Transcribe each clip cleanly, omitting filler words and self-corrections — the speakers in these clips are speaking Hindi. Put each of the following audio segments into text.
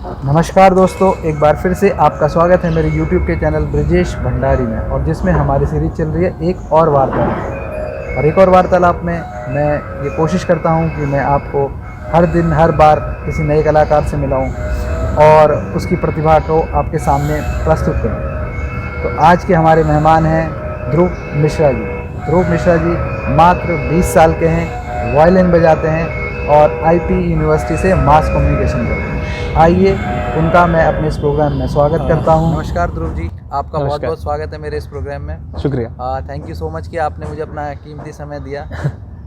नमस्कार दोस्तों, एक बार फिर से आपका स्वागत है मेरे YouTube के चैनल ब्रजेश भंडारी में, और जिसमें हमारी सीरीज चल रही है एक और वार्तालाप। और एक और वार्तालाप में मैं ये कोशिश करता हूँ कि मैं आपको हर दिन हर बार किसी नए कलाकार से मिलाऊँ और उसकी प्रतिभा को आपके सामने प्रस्तुत करूँ। तो आज के हमारे मेहमान हैं ध्रुव मिश्रा जी। ध्रुव मिश्रा जी मात्र 20 साल के हैं, वायलिन बजाते हैं और IP यूनिवर्सिटी से मास कम्युनिकेशन करते हैं। आइए उनका मैं अपने इस प्रोग्राम में स्वागत करता हूं। नमस्कार ध्रुव जी, आपका बहुत बहुत स्वागत है मेरे इस प्रोग्राम में। शुक्रिया। थैंक यू सो मच कि आपने मुझे अपना कीमती समय दिया।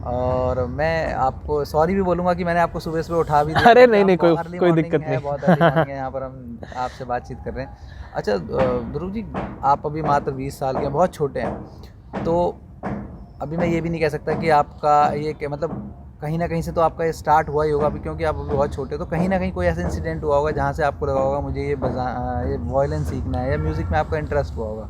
और मैं आपको सॉरी भी बोलूँगा कि मैंने आपको सुबह सुबह उठा भी दिया। अरे नहीं, कोई दिक्कत नहीं। बहुत अर्ली मॉर्निंग है, यहाँ पर हम आपसे बातचीत कर रहे हैं। अच्छा ध्रुव जी, आप अभी मात्र 20 साल के हैं, बहुत छोटे हैं। तो अभी मैं ये भी नहीं कह सकता कि आपका ये मतलब कहीं ना कहीं से तो आपका ये स्टार्ट हुआ ही होगा अभी, क्योंकि आप अभी बहुत छोटे हो। तो कहीं ना कहीं कोई ऐसा इंसिडेंट हुआ होगा जहाँ से आपको लगा होगा मुझे ये वायलिन सीखना है, या म्यूज़िक में आपका इंटरेस्ट हुआ होगा।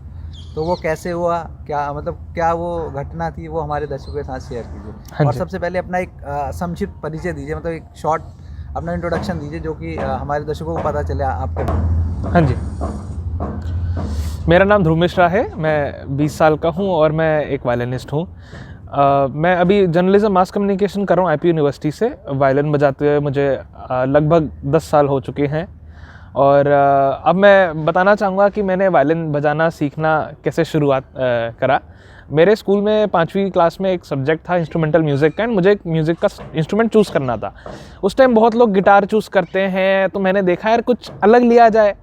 तो वो कैसे हुआ, क्या वो घटना थी, वो हमारे दर्शकों के साथ शेयर कीजिए। और सबसे पहले अपना एक संक्षिप्त परिचय दीजिए, मतलब एक शॉर्ट अपना इंट्रोडक्शन दीजिए, जो कि हमारे दर्शकों को पता चले आपके। हाँ जी, मेरा नाम ध्रुव मिश्रा है। मैं 20 साल का हूँ और मैं एक वायलिनिस्ट हूँ। मैं अभी जर्नलिज्म मास कम्युनिकेशन कर रहा हूँ IP यूनिवर्सिटी से। वायलिन बजाते हुए मुझे लगभग 10 साल हो चुके हैं। और अब मैं बताना चाहूँगा कि मैंने वायलिन बजाना सीखना कैसे शुरुआत करा। मेरे स्कूल में 5वीं क्लास में एक सब्जेक्ट था इंस्ट्रूमेंटल म्यूज़िक का, एंड मुझे एक म्यूज़िक का इंस्ट्रूमेंट चूज़ करना था। उस टाइम बहुत लोग गिटार चूज़ करते हैं, तो मैंने देखा यार कुछ अलग लिया जाए।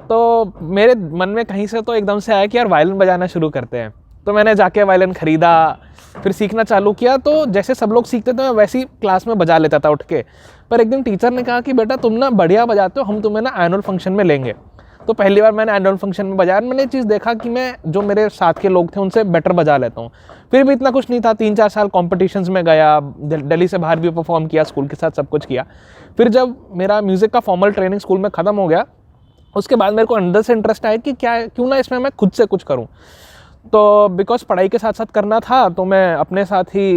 तो मेरे मन में कहीं से तो एकदम से आया कि यार वायलिन बजाना शुरू करते हैं। तो मैंने जाके वायलिन ख़रीदा, फिर सीखना चालू किया। तो जैसे सब लोग सीखते थे मैं वैसी क्लास में बजा लेता था उठ के। पर एक दिन टीचर ने कहा कि बेटा तुम ना बढ़िया बजाते हो, हम तुम्हें ना एनुअल फंक्शन में लेंगे। तो पहली बार मैंने एनुअल फंक्शन में बजाया। मैंने ये चीज़ देखा कि मैं जो मेरे साथ के लोग थे उनसे बेटर बजा लेता हूँ। फिर भी इतना कुछ नहीं था, 3-4 साल कॉम्पिटिशन्स में गया, दिल्ली से बाहर भी परफॉर्म किया, स्कूल के साथ सब कुछ किया। फिर जब मेरा म्यूज़िक का फॉर्मल ट्रेनिंग स्कूल में ख़त्म हो गया, उसके बाद मेरे को अंदर से इंटरेस्ट आया कि क्यों ना इसमें मैं खुद से कुछ करूं। तो बिकॉज पढ़ाई के साथ साथ करना था, तो मैं अपने साथ ही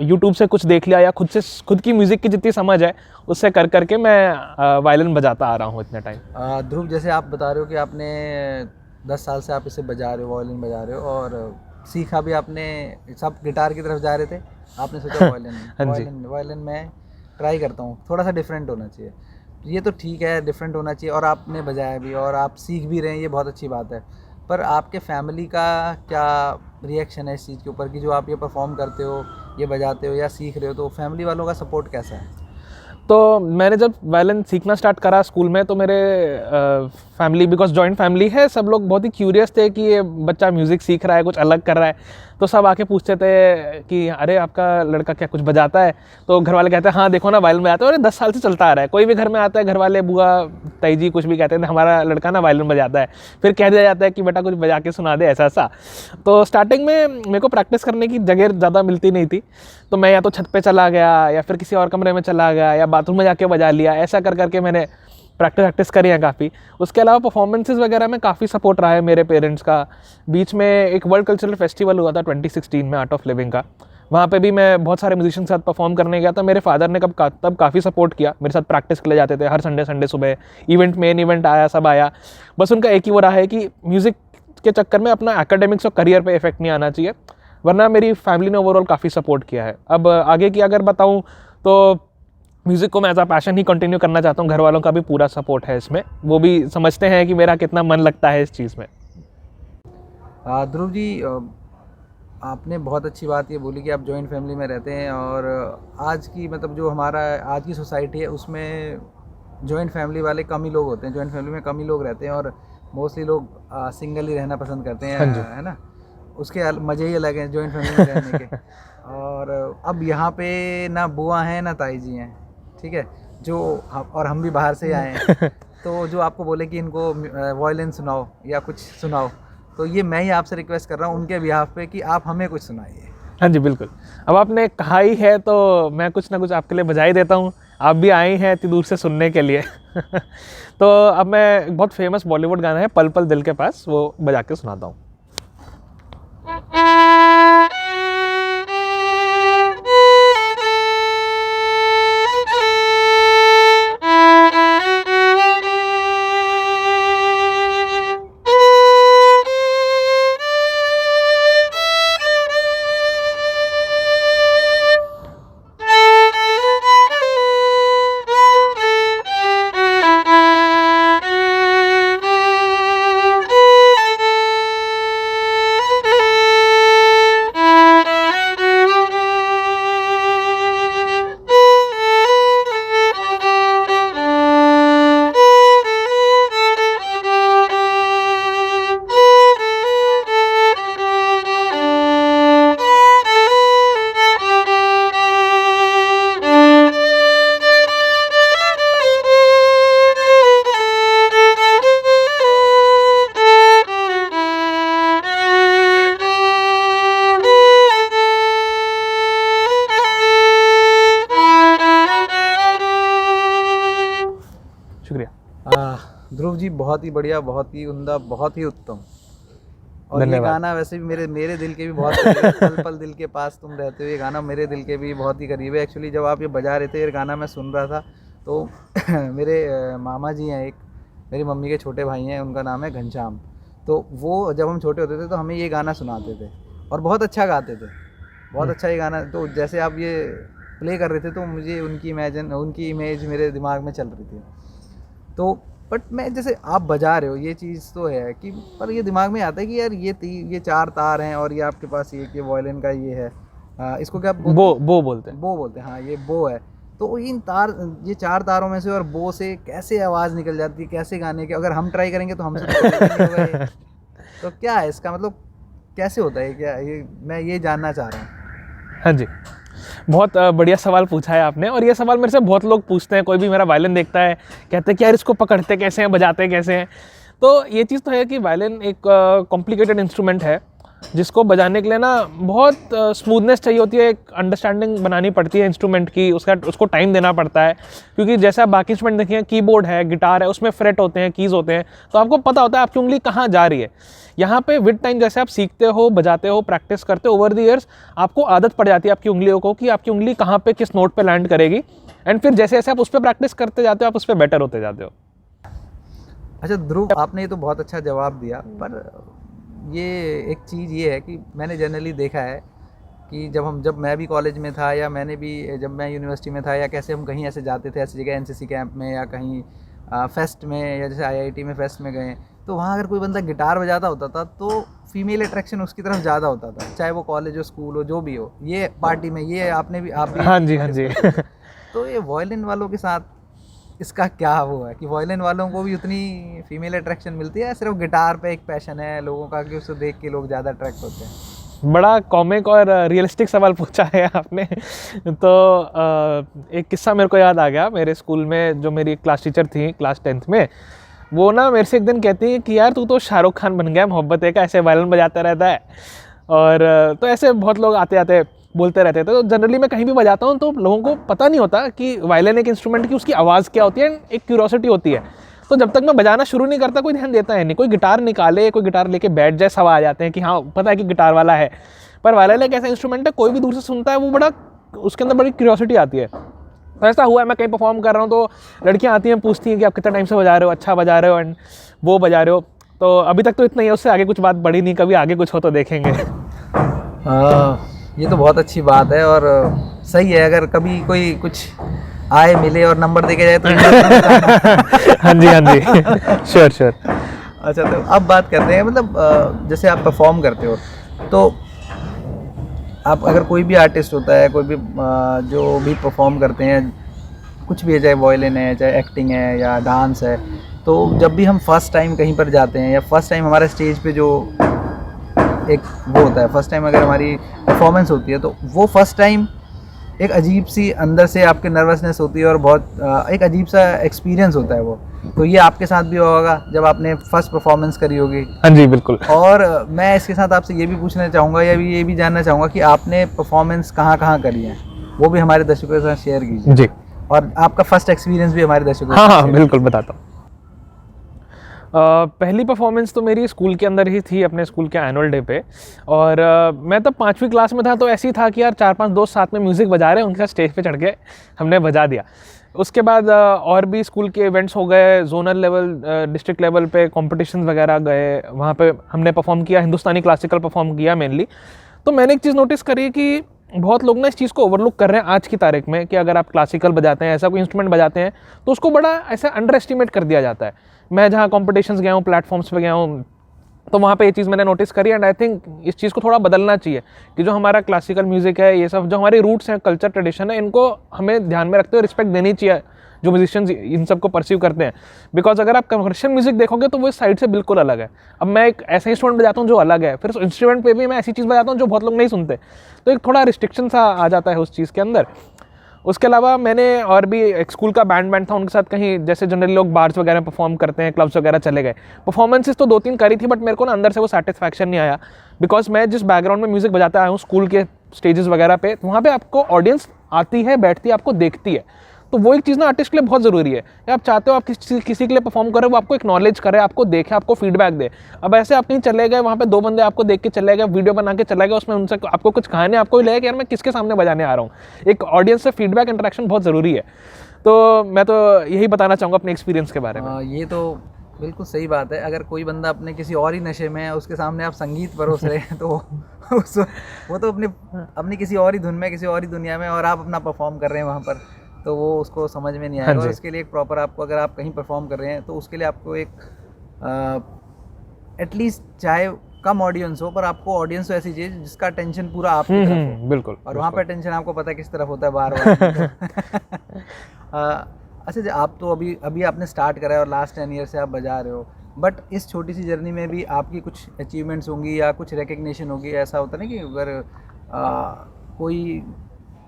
यूट्यूब से कुछ देख लिया, या खुद की म्यूज़िक की जितनी समझ है उससे कर करके मैं वायलिन बजाता आ रहा हूँ इतने टाइम। ध्रुव, जैसे आप बता रहे हो कि आपने 10 साल से आप इसे बजा रहे हो, वायलिन बजा रहे हो, और सीखा भी आपने, सब गिटार की तरफ जा रहे थे, आपने सोचा वायलिन में ट्राई करता हूँ, थोड़ा सा डिफरेंट होना चाहिए। ये तो ठीक है, डिफरेंट होना चाहिए, और आपने बजाया भी और आप सीख भी रहे हैं, ये बहुत अच्छी बात है। पर आपके फैमिली का क्या रिएक्शन है इस चीज़ के ऊपर कि जो आप ये परफॉर्म करते हो, ये बजाते हो या सीख रहे हो, तो फैमिली वालों का सपोर्ट कैसा है? तो मैंने जब वायलिन सीखना स्टार्ट करा स्कूल में, तो मेरे फैमिली, बिकॉज जॉइंट फैमिली है, सब लोग बहुत ही क्यूरियस थे कि ये बच्चा म्यूज़िक सीख रहा है, कुछ अलग कर रहा है। तो सब आके पूछते थे कि अरे आपका लड़का क्या कुछ बजाता है? तो घर वाले कहते हैं हाँ देखो ना वायलिन बजाता है, और 10 साल से चलता आ रहा है। कोई भी घर में आता है, घर वाले बुआ ताई जी कुछ भी कहते हैं हमारा लड़का ना वायलिन बजाता है। फिर कह दिया जाता है कि बेटा कुछ बजा के सुना दे, ऐसा ऐसा। तो स्टार्टिंग में मेरे को प्रैक्टिस करने की जगह ज़्यादा मिलती नहीं थी, तो मैं या तो छत पे चला गया, या फिर किसी और कमरे में चला गया, या बाथरूम में जाके बजा लिया। ऐसा कर करके मैंने प्रैक्टिस करी है काफ़ी। उसके अलावा परफॉर्मेंसेस वगैरह में काफ़ी सपोर्ट रहा है मेरे पेरेंट्स का। बीच में एक वर्ल्ड कल्चरल फेस्टिवल हुआ था 2016 में, आर्ट ऑफ लिविंग का। वहाँ पे भी मैं बहुत सारे म्यूजिशियन के साथ परफॉर्म करने गया था। मेरे फादर ने तब काफ़ी सपोर्ट किया, मेरे साथ प्रैक्टिस के लिए जाते थे हर संडे सुबह। मेन इवेंट आया, सब आया। बस उनका एक ही वो रहा है कि म्यूज़िक के चक्कर में अपना एकेडमिक्स और करियर पे इफेक्ट नहीं आना चाहिए, वरना मेरी फैमिली ने ओवरऑल काफ़ी सपोर्ट किया है। अब आगे की अगर बताऊँ तो म्यूज़िक को मैं एज अ पैशन ही कंटिन्यू करना चाहता हूँ। घर वालों का भी पूरा सपोर्ट है इसमें, वो भी समझते हैं कि मेरा कितना मन लगता है इस चीज़ में। ध्रुव जी, आपने बहुत अच्छी बात ये बोली कि आप जॉइंट फैमिली में रहते हैं, और आज की जो हमारा आज की सोसाइटी है उसमें जॉइंट फैमिली वाले कम ही लोग होते हैं, जॉइंट फैमिली में कम ही लोग रहते हैं, और मोस्टली लोग सिंगल ही रहना पसंद करते हैं। हाँ जी। है ना? उसके मज़े ही अलग हैं जॉइंट फैमिली में रहने के। और अब यहाँ पे ना बुआ हैं ना ताई जी हैं, ठीक है, और हम भी बाहर से आए हैं। तो जो आपको बोले कि इनको वायलिन सुनाओ या कुछ सुनाओ, तो ये मैं ही आपसे रिक्वेस्ट कर रहा हूँ उनके बिहाफ पे कि आप हमें कुछ सुनाइए। हाँ जी, बिल्कुल। अब आपने कहा ही है तो मैं कुछ ना कुछ आपके लिए बजा ही देता हूँ। आप भी आई हैं इतनी दूर से सुनने के लिए। तो अब मैं बहुत फेमस बॉलीवुड गाना है पल पल दिल के पास, वो बजा के सुनाता हूँ। शुक्रिया। ध्रुव जी, बहुत ही बढ़िया, बहुत ही उम्दा, बहुत ही उत्तम। और ये धन्यवाद। गाना वैसे भी मेरे दिल के भी बहुत करीब है। पल पल दिल के पास तुम रहते हो, ये गाना मेरे दिल के भी बहुत ही करीब है। एक्चुअली जब आप ये बजा रहे थे, ये गाना मैं सुन रहा था तो मेरे मामा जी हैं, एक मेरी मम्मी के छोटे भाई हैं, उनका नाम है घनश्याम। तो वो जब हम छोटे होते थे तो हमें ये गाना सुनाते थे और बहुत अच्छा गाते थे, बहुत अच्छा ये गाना। तो जैसे आप ये प्ले कर रहे थे तो मुझे उनकी इमेज मेरे दिमाग में चल रही थी। तो बट मैं जैसे आप बजा रहे हो, ये चीज़ तो है कि पर ये दिमाग में आता है कि यार ये 4 तार हैं और ये आपके पास ये वायलिन का ये है, इसको क्या बोलते हैं? बो बोलते हैं। बो बोलते हैं, हाँ ये बो है। तो ये 4 तारों में से और बो से कैसे आवाज़ निकल जाती है, कैसे गाने के, अगर हम ट्राई करेंगे तो हमसे तो नहीं होगा ये। तो क्या है इसका मतलब, कैसे होता है क्या ये, मैं ये जानना चाह रहा हूँ। हाँ जी, बहुत बढ़िया सवाल पूछा है आपने, और ये सवाल मेरे से बहुत लोग पूछते हैं। कोई भी मेरा वायलिन देखता है कहते हैं कि यार इसको पकड़ते कैसे हैं, बजाते कैसे हैं। तो ये चीज़ तो है कि वायलिन एक कॉम्प्लिकेटेड इंस्ट्रूमेंट है जिसको बजाने के लिए ना बहुत स्मूथनेस चाहिए होती है, एक अंडरस्टैंडिंग बनानी पड़ती है इंस्ट्रूमेंट की, उसको टाइम देना पड़ता है। क्योंकि जैसे आप बाकी इंस्ट्रूमेंट देखिए, कीबोर्ड है, गिटार है, उसमें फ्रेट होते हैं, कीज़ होते हैं, तो आपको पता होता है आपकी उंगली कहाँ जा रही है। यहाँ पे विद टाइम जैसे आप सीखते हो, बजाते हो, प्रैक्टिस करते हो, ओवर द ईयर्स आपको आदत पड़ जाती है आपकी उंगलियों को कि आपकी उंगली कहाँ पे किस नोट पे लैंड करेगी, एंड फिर जैसे जैसे आप उस पर प्रैक्टिस करते जाते हो आप उस पर बेटर होते जाते हो। अच्छा ध्रुव, आपने ये तो बहुत अच्छा जवाब दिया, पर ये एक चीज़ ये है कि मैंने जनरली देखा है कि जब मैं भी कॉलेज में था, या जब मैं यूनिवर्सिटी में था, या कैसे हम कहीं ऐसे जाते थे, ऐसी जगह एनसीसी कैंप में या कहीं फेस्ट में, या जैसे आईआईटी में फेस्ट में गए, तो वहाँ अगर कोई बंदा गिटार बजाता होता था तो फीमेल अट्रैक्शन उसकी तरफ ज़्यादा होता था, चाहे वो कॉलेज हो, स्कूल हो, जो भी हो। ये पार्टी में ये आप भी हाँ जी, हाँ जी। तो ये वायलिन वालों के साथ इसका क्या वो है कि वायलिन वालों को भी उतनी फीमेल अट्रैक्शन मिलती है, या सिर्फ गिटार पे एक पैशन है लोगों का कि उसे देख के लोग ज़्यादा अट्रैक्ट होते हैं? बड़ा कॉमिक और रियलिस्टिक सवाल पूछा है आपने। तो एक किस्सा मेरे को याद आ गया। मेरे स्कूल में जो मेरी क्लास टीचर थी क्लास 10th में, वो ना मेरे से एक दिन कहती है कि यार तू तो शाहरुख खान बन गया, मोहब्बत है का, ऐसे वायलिन बजाता रहता है। और तो ऐसे बहुत लोग आते आते बोलते रहते थे। तो जनरली मैं कहीं भी बजाता हूँ तो लोगों को पता नहीं होता कि वायलिन एक इंस्ट्रूमेंट की उसकी आवाज़ क्या होती है, एक क्यूरोसिटी होती है। तो जब तक मैं बजाना शुरू नहीं करता कोई ध्यान देता है नहीं, कोई गिटार निकाले, कोई गिटार लेके बैठ जाए, सब आ जाते हैं कि हाँ पता है कि गिटार वाला है। पर वायलिन एक ऐसा इंस्ट्रूमेंट है, कोई भी दूर से सुनता है वो बड़ा, उसके अंदर बड़ी क्यूरियोसिटी आती है। तो ऐसा हुआ है, मैं कहीं परफॉर्म कर रहा हूँ तो लड़कियाँ आती हैं, पूछती हैं कि आप कितना टाइम से बजा रहे हो, अच्छा बजा रहे हो, एंड वो बजा रहे हो। तो अभी तक तो इतना ही है, उससे आगे कुछ बात बढ़ी नहीं, कभी आगे कुछ हो तो देखेंगे। ये तो बहुत अच्छी बात है और सही है। अगर कभी कोई कुछ आए मिले और नंबर देके जाए तो हाँ जी, हाँ जी, श्योर श्योर। अच्छा, तो अब बात करते हैं, मतलब जैसे आप परफॉर्म करते हो तो आप, अगर कोई भी आर्टिस्ट होता है, कोई भी जो भी परफॉर्म करते हैं, कुछ भी है, चाहे वायलिन है, चाहे एक्टिंग है या डांस है, तो जब भी हम फर्स्ट टाइम कहीं पर जाते हैं या फर्स्ट टाइम हमारे स्टेज पे जो एक वो होता है, फर्स्ट टाइम अगर हमारी परफॉर्मेंस होती है तो वो फर्स्ट टाइम एक अजीब सी अंदर से आपके नर्वसनेस होती है और बहुत एक अजीब सा एक्सपीरियंस होता है वो। तो ये आपके साथ भी होगा जब आपने फर्स्ट परफॉर्मेंस करी होगी। हाँ जी, बिल्कुल। और मैं इसके साथ आपसे ये भी पूछना चाहूँगा, या ये भी जानना चाहूँगा कि आपने परफॉर्मेंस कहाँ कहाँ करी है, वो भी हमारे दर्शकों के साथ शेयर कीजिए जी। और आपका फर्स्ट एक्सपीरियंस भी हमारे दर्शकों के हाँ साथ हाँ शेयर बिल्कुल बताता हूँ। पहली परफॉर्मेंस तो मेरी स्कूल के अंदर ही थी, अपने स्कूल के एनुअल डे पे। और मैं तब 5वीं क्लास में था, तो ऐसे ही था कि यार 4-5 दोस्त साथ में म्यूज़िक बजा रहे हैं, उनके साथ स्टेज पे चढ़ के हमने बजा दिया। उसके बाद और भी स्कूल के इवेंट्स हो गए, जोनल लेवल, डिस्ट्रिक्ट लेवल पे कॉम्पिटिशन वगैरह गए, वहाँ पे हमने परफॉर्म किया, हिंदुस्तानी क्लासिकल परफॉर्म किया मेनली। तो मैंने एक चीज़ नोटिस करी कि बहुत लोग ना इस चीज़ को ओवरलुक कर रहे हैं आज की तारीख में, कि अगर आप क्लासिकल बजाते हैं, ऐसा कोई इंस्ट्रूमेंट बजाते हैं, तो उसको बड़ा ऐसा अंडर एस्टिमेट कर दिया जाता है। मैं जहाँ कॉम्पिटिशन्स गया हूँ, प्लेटफॉर्म्स पे गया हूँ, तो वहाँ पे ये चीज़ मैंने नोटिस करी। एंड आई थिंक इस चीज़ को थोड़ा बदलना चाहिए कि जो हमारा क्लासिकल म्यूज़िक है, ये सब जो हमारे रूट्स हैं, कल्चर ट्रेडिशन है, इनको हमें ध्यान में रखते हुए रिस्पेक्ट देनी चाहिए जो म्यूजिशियंस इन सब को परसीव करते हैं। बिकॉज अगर आप कमर्शियल म्यूजिक देखोगे तो वो इस साइड से बिल्कुल अलग है। अब मैं एक ऐसा इंस्ट्रूमेंट बजाता हूँ जो अलग है, फिर उस इंस्ट्रूमेंट पे भी मैं ऐसी चीज़ बजाता हूँ जो बहुत लोग नहीं सुनते, तो एक थोड़ा रिस्ट्रिक्शन सा आ जाता है उस चीज़ के अंदर। उसके अलावा मैंने और भी एक स्कूल का बैंड था, उनके साथ कहीं जैसे जनरली लोग बार्स वगैरह परफॉर्म करते हैं, क्लब्स वगैरह चले गए। परफॉर्मेंसेस तो 2-3 करी थी, बट मेरे को ना अंदर से वो सेटिस्फैक्शन नहीं आया। बिकॉज मैं जिस बैकग्राउंड में म्यूज़िक बजाता आया हूँ स्कूल के स्टेजेस वगैरह पे, वहाँ पे आपको ऑडियंस आती है, बैठती है, आपको देखती है। तो वो एक चीज़ ना आर्टिस्ट के लिए बहुत ज़रूरी है कि आप चाहते हो आप किसी के लिए परफॉर्म करें, वो आपको एक्नॉलेज करे, आपको देखे, आपको फीडबैक दे। अब ऐसे आप कहीं चले गए, वहाँ पे 2 बंदे आपको देख के चले गए, वीडियो बना के चले गए, उसमें उनसे आपको कुछ कहानी आपको भी लगे कि यार मैं किसके सामने बजाने आ रहा हूँ। एक ऑडियंस से फीडबैक इंटरेक्शन बहुत ज़रूरी है। तो मैं तो यही बताना चाहूँगा अपने एक्सपीरियंस के बारे में। ये तो बिल्कुल सही बात है। अगर कोई बंदा अपने किसी और ही नशे में है, उसके सामने आप संगीत परोस रहे हैं, तो वो तो अपनी किसी और ही धुन में, किसी और ही दुनिया में, और आप अपना परफॉर्म कर रहे हैं वहाँ पर, तो वो उसको समझ में नहीं आएगा। और उसके लिए एक प्रॉपर आपको, अगर आप कहीं परफॉर्म कर रहे हैं तो उसके लिए आपको एक एटलीस्ट चाहे कम ऑडियंस हो, पर आपको ऑडियंस तो ऐसी चाहिए जिसका अटेंशन पूरा आपकी तरफ हो। बिल्कुल। और वहाँ पर अटेंशन आपको पता है किस तरफ होता है, बार अच्छा, आप तो अभी आपने स्टार्ट करा है और लास्ट 10 ईयर से आप बजा रहे हो, बट इस छोटी सी जर्नी में भी आपकी कुछ अचीवमेंट्स होंगी या कुछ रिकग्निशन होगी। ऐसा होता है ना कि अगर कोई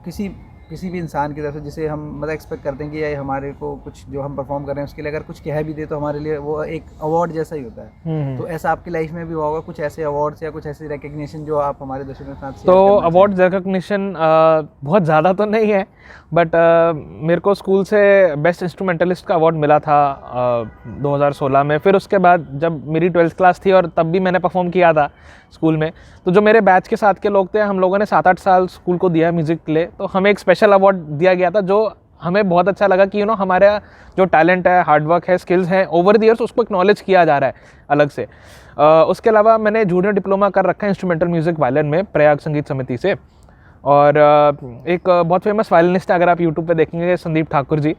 किसी भी इंसान की तरफ से, जिसे हम मतलब एक्सपेक्ट करते हैं कि ये हमारे को कुछ जो हम परफॉर्म कर रहे हैं उसके लिए अगर कुछ कह भी दे, तो हमारे लिए वो एक अवार्ड जैसा ही होता है। तो ऐसा आपकी लाइफ में भी होगा कुछ ऐसे अवार्ड्स या कुछ ऐसी रिकग्निशन जो आप हमारे दर्शकों के साथ? तो अवार्ड रिकग्निशन बहुत ज़्यादा तो नहीं है, बट मेरे को स्कूल से बेस्ट इंस्ट्रूमेंटलिस्ट का अवार्ड मिला था 2016 में। फिर उसके बाद जब मेरी 12th क्लास थी और तब भी मैंने परफॉर्म किया था स्कूल में, तो जो मेरे बैच के साथ के लोग थे, हम लोगों ने 7-8 साल स्कूल को दिया म्यूज़िक के लिए, तो हमें एक स्पेशल अवार्ड दिया गया था, जो हमें बहुत अच्छा लगा कि हमारा जो टैलेंट है, हार्डवर्क है, स्किल्स हैं, ओवर द ईयर्स उसको एक्नॉलेज किया जा रहा है अलग से। उसके अलावा मैंने जूनियर डिप्लोमा कर रखा है इंस्ट्रूमेंटल म्यूज़िक वायलिन में प्रयाग संगीत समिति से। और एक बहुत फेमस वायलिनिस्ट है, अगर आप यूट्यूब पे देखेंगे, संदीप ठाकुर जी।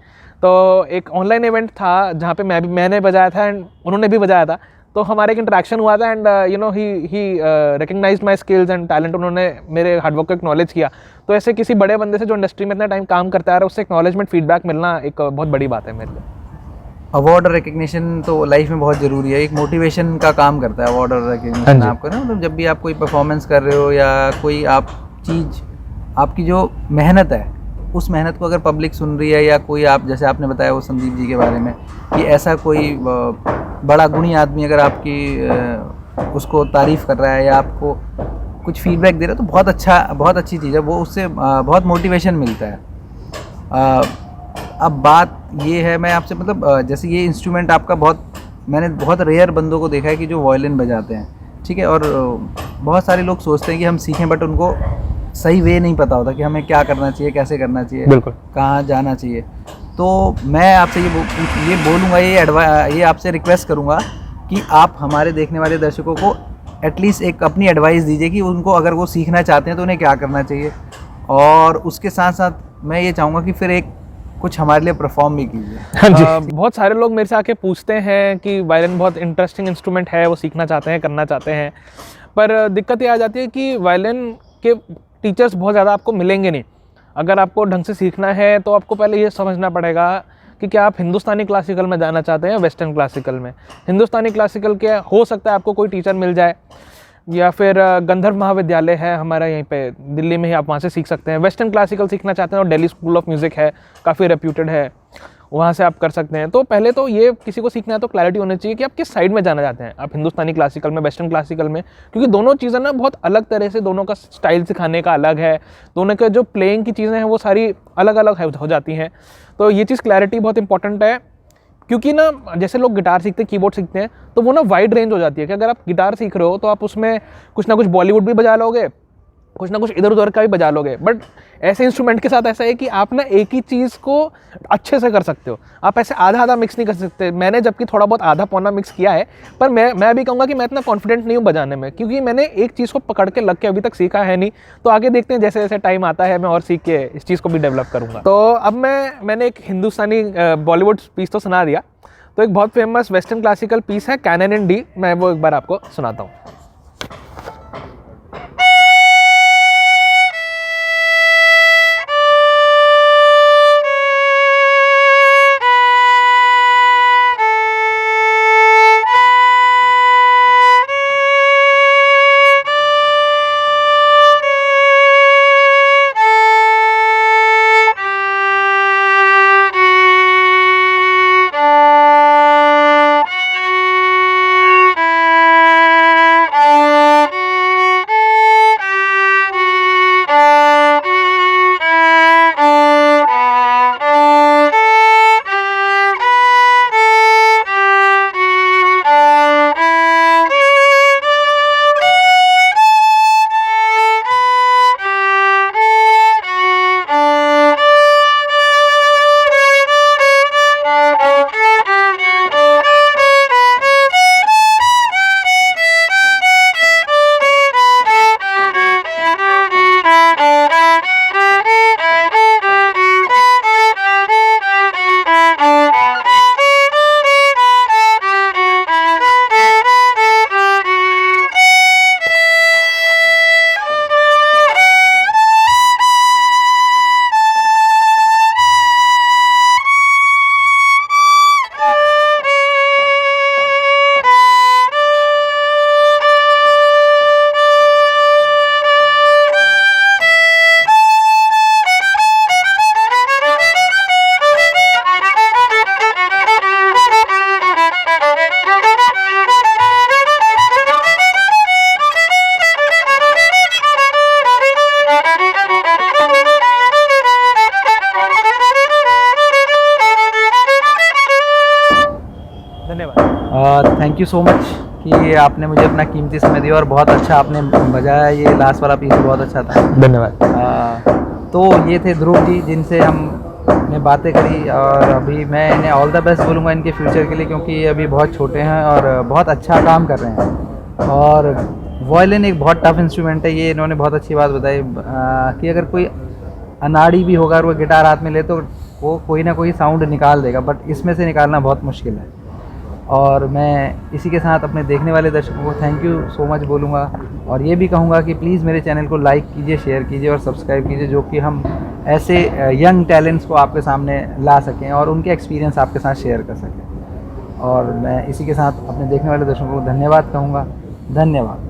तो एक ऑनलाइन इवेंट था जहाँ पे मैंने बजाया था एंड उन्होंने भी बजाया था, तो हमारा एक इंटरेक्शन हुआ था and he recognized my skills and talent. उन्होंने मेरे हार्डवर्क को एक्नॉलेज किया। तो ऐसे किसी बड़े बंदे से जो इंडस्ट्री में इतना टाइम काम करता है, उससे एक्नॉलेजमेंट, फीडबैक मिलना एक बहुत बड़ी बात है मेरे लिए। अवार्ड और रिकग्निशन तो लाइफ में बहुत ज़रूरी है, एक मोटिवेशन का काम करता है अवार्ड और रिकग्निशन आपको ना। मतलब जब भी आप कोई परफॉर्मेंस कर रहे हो या कोई आप चीज़, आपकी जो मेहनत है, उस मेहनत को अगर पब्लिक सुन रही है, या कोई, आप जैसे आपने बताया वो संदीप जी के बारे में, कि ऐसा कोई बड़ा गुणी आदमी अगर आपकी उसको तारीफ़ कर रहा है या आपको कुछ फीडबैक दे रहा है, तो बहुत अच्छी चीज़ है वो। उससे बहुत मोटिवेशन मिलता है। अब बात ये है, मैं आपसे मतलब जैसे ये इंस्ट्रूमेंट आपका मैंने बहुत रेयर बंदों को देखा है कि जो वायलिन बजाते हैं, ठीक है, और बहुत सारे लोग सोचते हैं कि हम सीखें, बट उनको सही वे नहीं पता होता कि हमें क्या करना चाहिए, कैसे करना चाहिए, बिल्कुल, कहाँ जाना चाहिए। तो मैं आपसे ये बोलूँगा, ये आपसे रिक्वेस्ट करूँगा कि आप हमारे देखने वाले दर्शकों को एटलीस्ट एक अपनी एडवाइस दीजिए कि उनको, अगर वो सीखना चाहते हैं तो उन्हें क्या करना चाहिए। और उसके साथ साथ मैं ये चाहूँगा कि फिर कुछ हमारे लिए परफॉर्म भी कीजिए। बहुत सारे लोग मेरे से आके पूछते हैं कि वायलिन बहुत इंटरेस्टिंग इंस्ट्रूमेंट है, वो सीखना चाहते हैं, करना चाहते हैं, पर दिक्कत ये आ जाती है कि वायलिन के टीचर्स बहुत ज़्यादा आपको मिलेंगे नहीं। अगर आपको ढंग से सीखना है तो आपको पहले ये समझना पड़ेगा कि क्या आप हिंदुस्तानी क्लासिकल में जाना चाहते हैं या वेस्टर्न क्लासिकल में। हिंदुस्तानी क्लासिकल के हो सकता है आपको कोई टीचर मिल जाए, या फिर गंधर्व महाविद्यालय है हमारा यहीं पे दिल्ली में ही, आप वहाँ से सीख सकते हैं। वेस्टर्न क्लासिकल सीखना चाहते हैं और दिल्ली स्कूल ऑफ म्यूज़िक है, काफ़ी रेप्यूटेड है, वहाँ से आप कर सकते हैं। तो पहले तो ये किसी को सीखना है तो क्लैरिटी होनी चाहिए कि आप किस साइड में जाना चाहते हैं, आप हिंदुस्तानी क्लासिकल में, वेस्टर्न क्लासिकल में, क्योंकि दोनों चीज़ें ना बहुत अलग तरह से, दोनों का स्टाइल सिखाने का अलग है, दोनों के जो प्लेइंग की चीज़ें हैं वो सारी अलग अलग हो जाती हैं। तो ये चीज़ क्लैरिटी बहुत इंपॉर्टेंट है, क्योंकि ना जैसे लोग गिटार सीखते हैं, कीबोर्ड सीखते हैं, तो वो ना वाइड रेंज हो जाती है कि अगर आप गिटार सीख रहे हो तो आप उसमें कुछ ना कुछ बॉलीवुड भी बजा लोगे, कुछ ना कुछ इधर उधर का भी बजा लोगे। बट ऐसे इंस्ट्रूमेंट के साथ ऐसा है कि आप ना एक ही चीज़ को अच्छे से कर सकते हो, आप ऐसे आधा आधा मिक्स नहीं कर सकते। मैंने जबकि थोड़ा बहुत आधा पौना मिक्स किया है, पर मैं भी कहूँगा कि मैं इतना कॉन्फिडेंट नहीं हूँ बजाने में, क्योंकि मैंने एक चीज़ को पकड़ के लग के अभी तक सीखा है नहीं। तो आगे देखते हैं, जैसे जैसे टाइम आता है मैं और सीख के इस चीज़ को भी डेवलप करूँगा। तो अब मैंने एक हिंदुस्तानी बॉलीवुड पीस तो सुना दिया, तो एक बहुत फेमस वेस्टर्न क्लासिकल पीस है कैनन इन डी, मैं वो एक बार आपको सुनाता हूँ। धन्यवाद। थैंक यू सो मच कि आपने मुझे अपना कीमती समय दिया और बहुत अच्छा आपने बजाया, ये लास्ट वाला पीस बहुत अच्छा था। धन्यवाद। तो ये थे ध्रुव जी जिनसे हमने बातें करी, और अभी मैं इन्हें ऑल द बेस्ट बोलूँगा इनके फ्यूचर के लिए, क्योंकि ये अभी बहुत छोटे हैं और बहुत अच्छा काम कर रहे हैं। और वायलिन एक बहुत टफ इंस्ट्रूमेंट है, ये इन्होंने बहुत अच्छी बात बताई कि अगर कोई अनाड़ी भी होगा और वो गिटार हाथ में ले तो वो कोई ना कोई साउंड निकाल देगा, बट इसमें से निकालना बहुत मुश्किल है। और मैं इसी के साथ अपने देखने वाले दर्शकों को थैंक यू सो मच बोलूँगा, और ये भी कहूँगा कि प्लीज़ मेरे चैनल को लाइक कीजिए, शेयर कीजिए और सब्सक्राइब कीजिए, जो कि हम ऐसे यंग टैलेंट्स को आपके सामने ला सकें और उनके एक्सपीरियंस आपके साथ शेयर कर सकें। और मैं इसी के साथ अपने देखने वाले दर्शकों को धन्यवाद कहूँगा। धन्यवाद।